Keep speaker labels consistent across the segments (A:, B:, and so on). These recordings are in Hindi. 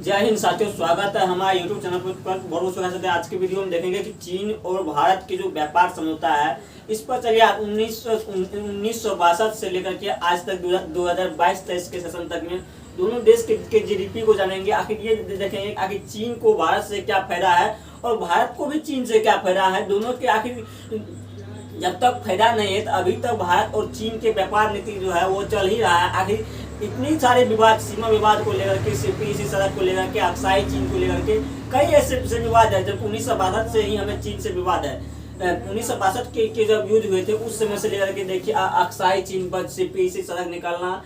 A: जय हिंद साथियों, स्वागत है हमारे यूट्यूब चैनल पर। बहुत स्वागत है। आज की वीडियो में देखेंगे कि चीन और भारत की जो व्यापार समझौता है, इस पर चलिए 1962 से लेकर के आज तक 2022-23 के सेशन तक में दोनों देश के जीडीपी को जानेंगे। आखिर ये देखेंगे आखिर चीन को भारत से क्या फायदा है और भारत को भी चीन से क्या फायदा है। दोनों के आखिर जब तक फायदा नहीं है तो अभी तक भारत और चीन के व्यापार नीति जो है वो चल ही रहा है। आखिर इतनी सारे विवाद, सीमा विवाद को लेकर के, सीपीईसी सड़क को लेकर के, अक्साई चीन को लेकर के कई ऐसे विवाद है। जब 1962 से ही हमें चीन से विवाद है। 1962 के जब युद्ध हुए थे उस समय से लेकर के देखिए अक्साई चीन पर सीपीईसी सड़क निकालना,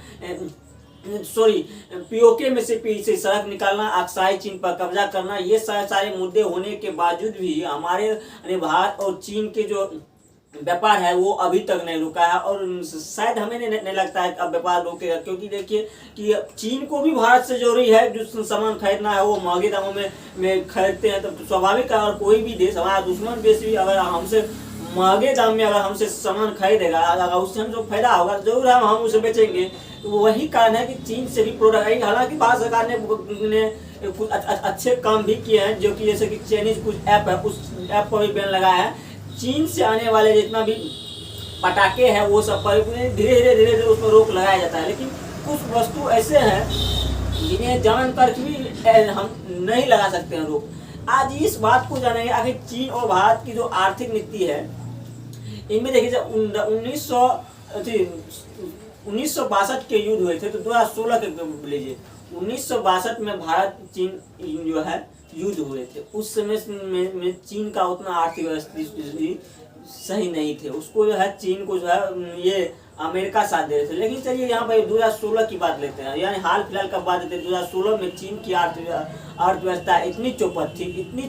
A: पीओके में सीपीईसी सड़क निकालना, अक्साई चीन पर कब्जा करना, ये सारे मुद्दे होने के बावजूद भी हमारे भारत और चीन के जो व्यापार है वो अभी तक नहीं रुका है और शायद हमें नहीं लगता है कि अब व्यापार रुकेगा। क्योंकि देखिए कि चीन को भी भारत से जरूरी है। जो सामान खरीदना है वो महंगे दामों में खरीदते हैं, तो स्वाभाविक है। और कोई भी देश, हमारा दुश्मन देश भी अगर हमसे महंगे दाम में अगर हमसे सामान खरीदेगा, अगर उससे हम जो फायदा होगा जरूर हम उसे बेचेंगे। तो वही कारण है कि चीन से भी प्रोडक्ट, हालांकि भारत सरकार ने कुछ अच्छे काम भी किए हैं, जो कि जैसे कि चाइनीज कुछ ऐप है, उस ऐप पर भी बैन लगाया है। चीन से आने वाले जितना भी पटाखे हैं वो सब पर धीरे धीरे उस पर रोक लगाया जाता है। लेकिन कुछ वस्तु ऐसे हैं जिन्हें जानकर भी हम नहीं लगा सकते हैं रोक। आज इस बात को जानेंगे आखिर चीन और भारत की जो आर्थिक नीति है, इनमें देखिए 1962 के युद्ध हुए थे, तो 2016 के लीजिए 1962 में भारत चीन जो है युद्ध हुए थे। उस समय में चीन का उतना आर्थिक व्यवस्था सही नहीं थे। उसको जो है चीन को जो है ये अमेरिका साथ दे रहे थे। लेकिन चलिए यहाँ पर 2016 की बात लेते हैं, यानी हाल फिलहाल का बात लेते हैं। 2016 में चीन की अर्थव्यवस्था इतनी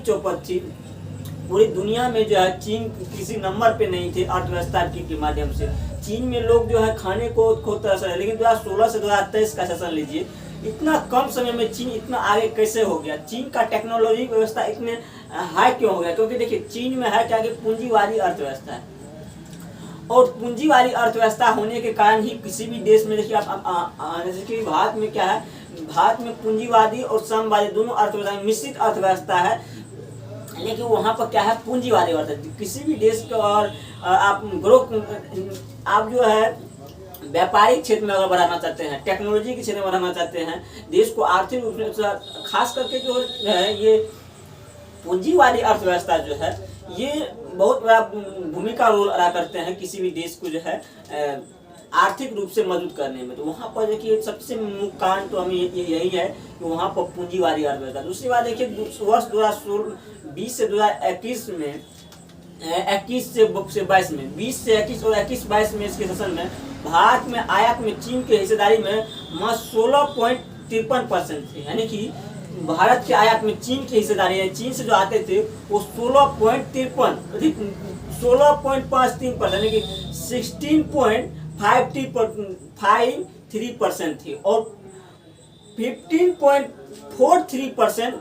A: चौपट थी, पूरी दुनिया में जो है चीन किसी नंबर पे नहीं थे अर्थव्यवस्था के माध्यम से। चीन में लोग जो है खाने को खूब तरस रहे। लेकिन 2016 से 2023 का सेशन लीजिए, इतना कम समय में चीन इतना आगे कैसे हो गया? चीन का टेक्नोलॉजी व्यवस्था इतने हाई क्यों हो गया? क्योंकि देखिए चीन में है क्या कि पूंजीवादी अर्थव्यवस्था है, और पूंजीवादी अर्थव्यवस्था होने के कारण ही किसी भी देश में देखिए आप जैसे कि भारत में क्या है, भारत में पूंजीवादी और साम्यवादी दोनों अर्थव्यवस्था, मिश्रित अर्थव्यवस्था है। लेकिन वहाँ पर क्या है, पूंजीवादी अर्थव्यवस्था। किसी भी देश को और आप जो है व्यापारिक क्षेत्र में अगर बढ़ाना चाहते हैं, टेक्नोलॉजी के क्षेत्र में बढ़ाना चाहते हैं, देश को आर्थिक रूप से, खास करके जो है ये पूंजीवादी अर्थव्यवस्था जो है ये बहुत बड़ा भूमिका रोल अदा करते हैं किसी भी देश को जो है आर्थिक रूप से मजबूत करने में। तो वहाँ पर देखिए सबसे मुख्य कारण तो हमें यही है कि वहाँ पर पूंजीवादी अर्थव्यवस्था। दूसरी बात देखिए, वर्ष 2020 से 2021 में 21 से 22 में 20 से 21 और 21-22 में इसके सेशन में भारत में आयात में चीन की हिस्सेदारी में 16.53% थी। यानी कि भारत के आयात में चीन की हिस्सेदारी है, चीन से जो आते थे वो 16.53% यानी कि 16.53% थी और 15.43%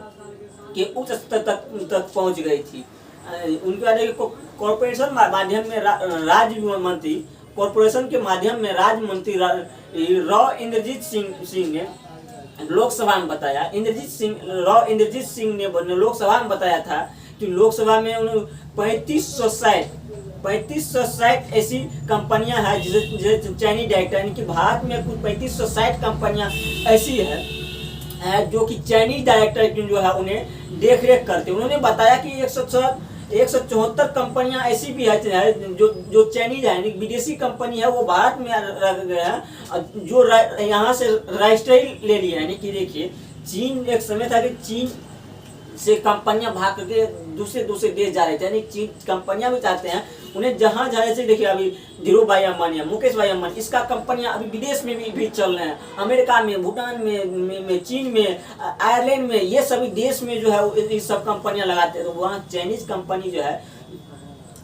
A: के उच्च स्तर तक पहुंच गई थी। उनके कॉर्पोरेशन माध्यम में राज्य मंत्री, कॉर्पोरेशन के माध्यम में राज्य मंत्री राव इंद्रजीत सिंह ने लोकसभा में बताया, राव इंद्रजीत सिंह ने लोकसभा में बताया था कि लोकसभा में 3560 ऐसी कंपनियां हैं जिसे चाइनीज डायरेक्टर, यानी कि भारत में कुछ 3560 कंपनियां ऐसी है जो कि चाइनीज डायरेक्टर जो है उन्हें देख रेख करते। उन्होंने बताया कि 174 कंपनियां ऐसी भी है जो चाइनीज है, यानी विदेशी कंपनी है, वो भारत में रह गए हैं, जो यहाँ से रजिस्ट्री ले लिया। यानी कि देखिए चीन, एक समय था कि चीन से कंपनियां भाग करके दूसरे देश जा रहे थे। यानी चीन कंपनियां भी चाहते हैं उन्हें जहां जाने से, देखिए अभी धीरू भाई अंबानी, मुकेश भाई अंबानी, इसका कंपनियां अभी विदेश में भी चल रहे हैं, अमेरिका में, भूटान में, चीन में, आयरलैंड में, ये सभी देश में जो है ये सब कंपनियां लगाते हैं। तो वहाँ चाइनीज कंपनी जो है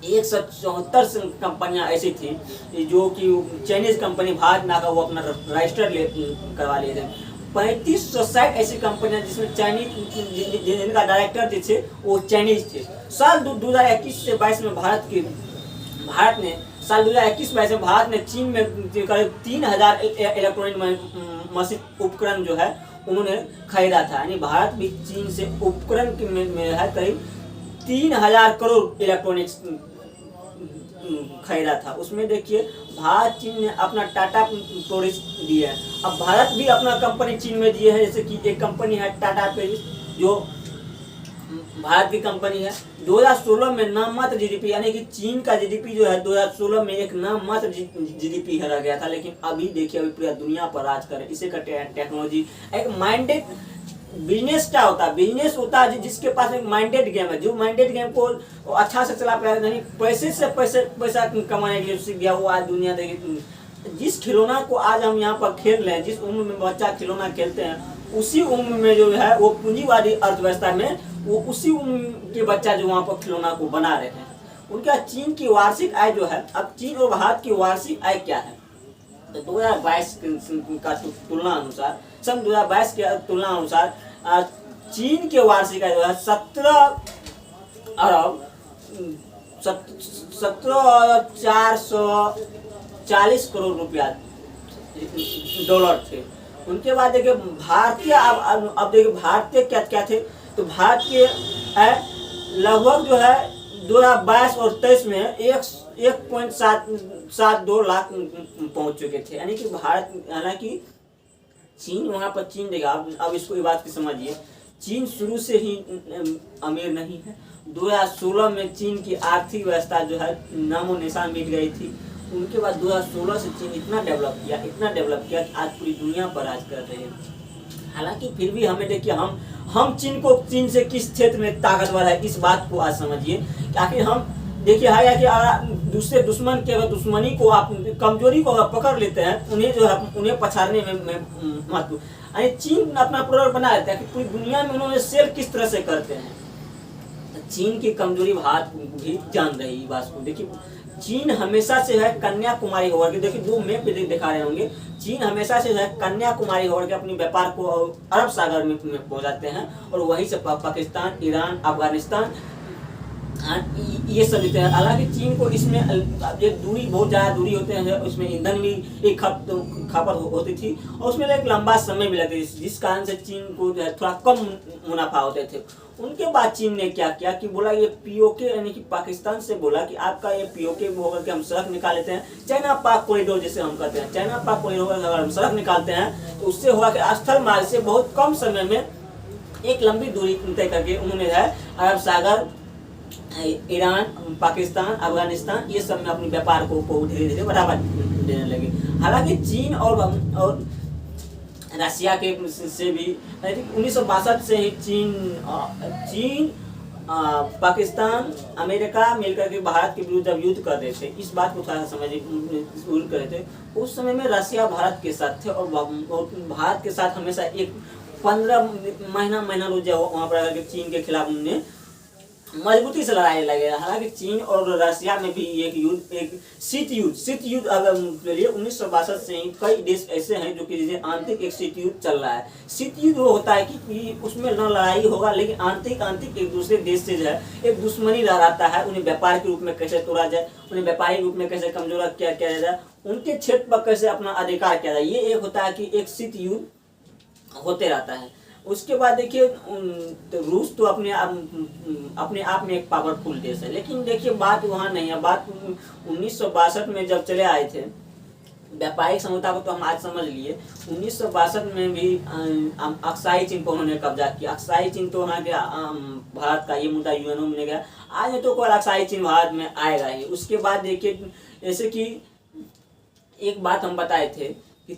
A: 174 कंपनियां ऐसी थी जो कि चाइनीज कंपनी भारत में आकर वो अपना रजिस्टर करवा लिए थे। 3560 ऐसी कंपनियां जिसमें चाइनीज, जिनका डायरेक्टर थे वो चाइनीज थे। साल 2021 से 22 में भारत ने साल 2021 में भारत ने चीन में करीब 3000 इलेक्ट्रॉनिक मशीन उपकरण जो है उन्होंने खरीदा था। यानी भारत भी चीन से उपकरण में है करीब 3000 करोड़ इलेक्ट्रॉनिक्स खरीदा था। उसमें देखिए भारत चीन ने अपना टाटा प्रोडक्ट्स दिया है। अब भारत भी अपना कंपनी चीन में दिए है, जैसे कि एक कंपनी है टाटा प्रोडक्ट्स जो भारत की कंपनी है। 2016 में नाम मात्र जीडीपी, यानी कि चीन का जीडीपी जो है 2016 में एक नाम मात्र जीडीपी रह गया था, लेकिन अभी देखिए अभी पूरा दुनिया पर राज करे। इसे का टेक्नोलॉजी एक माइंडेड बिजनेस क्या होता है, बिजनेस होता है जिसके पास एक माइंडेड गेम है, जो माइंडेड गेम को अच्छा से चला पाया, नहीं पैसे से पैसा कमाने के लिए सीख गया, वो आज दुनिया देखिए। जिस खिलौना को आज हम यहाँ पर खेल रहे हैं, जिस उम्र में बच्चा खिलौना खेलते हैं, उसी उम्र में जो है वो पूंजीवादी अर्थव्यवस्था में वो उसी उम्र के बच्चा जो वहाँ पर खिलौना को बना रहे हैं। उनका चीन की वार्षिक आय जो है, अब चीन और भारत की वार्षिक आय क्या है, तो 2022 का तुलना अनुसार, सन 2022 के तुलना अनुसार चीन के वार्षिक आय जो है 17,440 करोड़ रुपया डॉलर थे। उनके बाद देखिए भारतीय, अब देखिए भारतीय क्या क्या थे, तो भारत के लगभग जो है 2022 और 23 में 1.72 लाख पहुंच चुके थे। यानी कि भारत, हालांकि चीन वहां पर चीन देगा। अब इसको ये बात की समझिए, चीन शुरू से ही अमीर नहीं है। 2016 में चीन की आर्थिक व्यवस्था जो है नामो निशान मिट गई थी। उनके बाद 2016 से चीन इतना डेवलप किया कि आज पूरी दुनिया पर राज कर रहे हैं। हालांकि फिर भी हमें देखिए हम चीन से किस क्षेत्र में ताकतवर है, इस बात को आज समझिए। आखिर हम देखिए है कि दूसरे दुश्मन के अगर दुश्मनी को आप कमजोरी को अगर पकड़ लेते हैं, उन्हें जो है उन्हें पछाड़ने में महत्व, यानी चीन अपना प्रोडक्ट बना लेता है कि पूरी दुनिया में उन्होंने सेल किस तरह से करते हैं। चीन की कमजोरी भारत भी जान रही बात को। देखिए चीन हमेशा से है कन्याकुमारी होकर के, देखिए दो मैप पे दिखा रहे होंगे, चीन हमेशा से है कन्याकुमारी होकर के अपनी व्यापार को अरब सागर में पहुंचाते हैं, और वहीं से पाकिस्तान, ईरान, अफगानिस्तान ये सब देते हैं। हालांकि चीन को इसमें एक दूरी, बहुत ज़्यादा दूरी होते हैं, उसमें ईंधन भी एक खपत होती थी, और उसमें एक लंबा समय भी लगता, जिस कारण से चीन को थोड़ा कम मुनाफा होते थे। उनके बाद चीन ने क्या किया कि बोला ये पीओके, यानी कि पाकिस्तान से बोला कि आपका ये पीओके होकर के हम सड़क निकाल लेते हैं, चाइना पाक कॉरिडोर जिसे हम कहते हैं, चाइना पाक कॉरिडोर अगर हम सड़क निकालते हैं तो उससे हुआ कि स्थल मार्ग से बहुत कम समय में एक लंबी दूरी तय करके उन्होंने है अरब सागर, ईरान, पाकिस्तान, अफगानिस्तान ये सब में अपने व्यापार को धीरे धीरे बढ़ावा देने लगे। हालांकि चीन और रशिया के से भी 1962 से ही चीन पाकिस्तान, अमेरिका मिलकर के भारत के विरुद्ध जब युद्ध कर रहे थे, इस बात को थोड़ा सा समझिए, युद्ध कर रहे थे उस समय में रशिया भारत के साथ थे, और भारत के साथ हमेशा एक 15 महीना रोज वहाँ पर चीन के खिलाफ उन्होंने मजबूती से लड़ाई लगे। हालांकि चीन और रशिया में भी एक शीत युद्ध अगर चलिए 1962 से ही कई देश ऐसे हैं जो कि जिसे आंतरिक एक शीत युद्ध चल रहा है। शीत युद्ध वो होता है कि उसमें न लड़ाई होगा, लेकिन आंतरिक एक दूसरे देश से जो है एक दुश्मनी रहता है, उन्हें व्यापार के रूप में कैसे तोड़ा जाए, उन्हें व्यापारिक रूप में कैसे कमजोर किया जाए, उनके क्षेत्र पर कैसे अपना अधिकार किया जाए, ये एक होता है कि एक शीत युद्ध होते रहता है। उसके बाद देखिए तो रूस तो अपने आप में एक पावरफुल देश है, लेकिन देखिए बात वहाँ नहीं है। बात 1962 में जब चले आए थे, व्यापारिक समझौता को तो हम आज समझ लिए। 1962 में भी अक्साई चीन पर उन्होंने कब्जा किया। अक्साई चीन तो वहाँ के भारत का ये मुद्दा यूएनओ में गया, आज तो कोई अक्साई चीन भारत में आएगा ही। उसके बाद देखिए जैसे कि एक बात हम बताए थे कि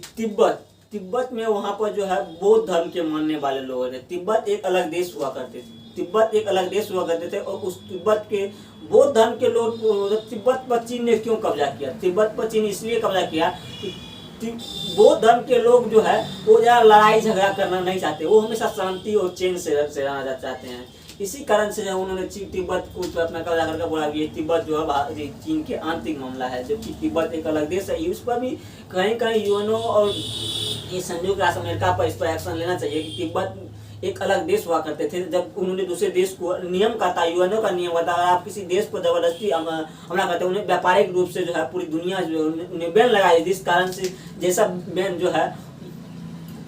A: तिब्बत में वहाँ पर जो है बौद्ध धर्म के मानने वाले लोग थे। तिब्बत एक अलग देश हुआ करते थे, और उस तिब्बत के बौद्ध धर्म के लोग तिब्बत पर चीन ने क्यों कब्जा किया? तिब्बत पर चीन इसलिए कब्जा किया कि बौद्ध धर्म के लोग जो है वो ज़्यादा लड़ाई झगड़ा करना नहीं चाहते, वो हमेशा शांति और चैन से रहना चाहते हैं। इसी कारण से उन्होंने तिब्बत को अपना कब्जा करके बोला कि तिब्बत जो है चीन के आंतरिक मामला है, जबकि तिब्बत एक अलग देश है। उस पर भी कहीं यूएनओ और ये संयुक्त राष्ट्र अमेरिका पर इस पर एक्शन लेना चाहिए कि तिब्बत एक अलग देश हुआ करते थे। जब उन्होंने दूसरे देश को नियम का था, यूएनओ का नियम था, अगर आप किसी देश को जबरदस्ती हमला करते हैं, उन्हें व्यापारिक रूप से जो है पूरी दुनिया जो उन्हें बैन लगाई, जिस कारण से जैसा बैन जो है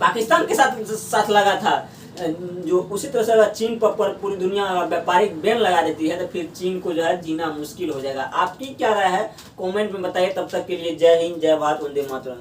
A: पाकिस्तान के साथ लगा था, जो उसी तरह से अगर चीन पर पूरी दुनिया व्यापारिक बैन लगा देती है तो फिर चीन को जो है जीना मुश्किल हो जाएगा। आपकी क्या राय है कमेंट में बताइए। तब तक के लिए जय हिंद, जय भारत, वंदे मातरम।